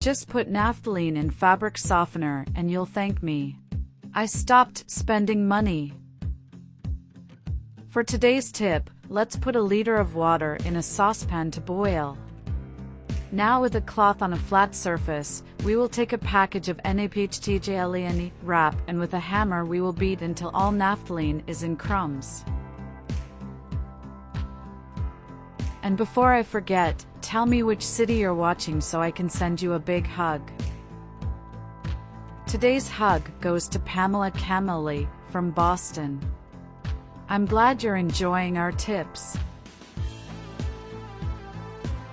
Just put naphthalene in fabric softener and you'll thank me. I stopped spending money. For today's tip, let's put 1 liter of water in a saucepan to boil. Now with a cloth on a flat surface, we will take a package of naphthalene wrap and with a hammer we will beat until all naphthalene is in crumbs. And before I forget, tell me which city you're watching so I can send you a big hug. Today's hug goes to Pamela Camilli from Boston. I'm glad you're enjoying our tips.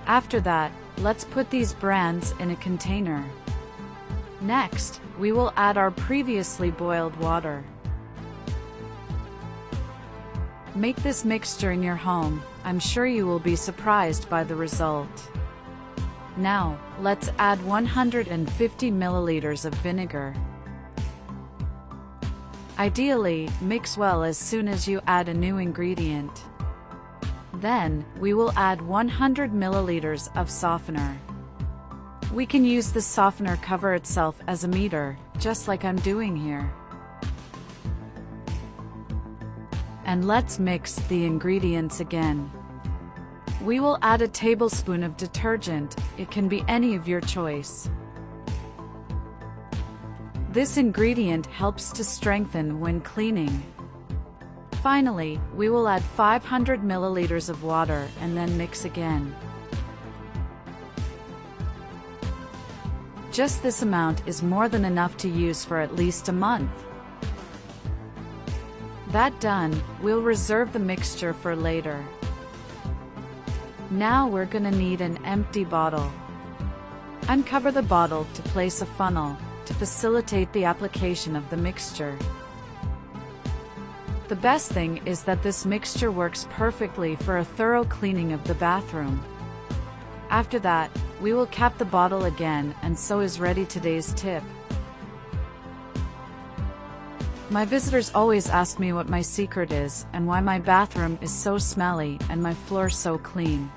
After that, let's put these brands in a container. Next, we will add our previously boiled water. Make this mixture in your home. I'm sure you will be surprised by the result. Now, let's add 150 milliliters of vinegar. Ideally, mix well as soon as you add a new ingredient. Then, we will add 100 milliliters of softener. We can use the softener cover itself as a meter, just like I'm doing here. And let's mix the ingredients again. We will add a tablespoon of detergent, it can be any of your choice. This ingredient helps to strengthen when cleaning. Finally, we will add 500 milliliters of water and then mix again. Just this amount is more than enough to use for at least a month. That done, we'll reserve the mixture for later. Now we're gonna need an empty bottle. Uncover the bottle to place a funnel to facilitate the application of the mixture. The best thing is that this mixture works perfectly for a thorough cleaning of the bathroom. After that, we will cap the bottle again and so is ready today's tip. My visitors always ask me what my secret is and why my bathroom is so smelly and my floor so clean.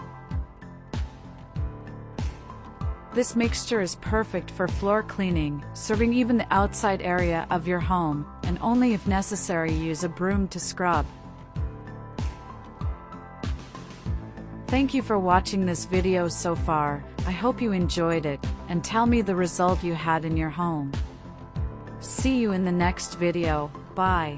This mixture is perfect for floor cleaning, serving even the outside area of your home, and only if necessary use a broom to scrub. Thank you for watching this video so far. I hope you enjoyed it, and tell me the result you had in your home. See you in the next video. Bye.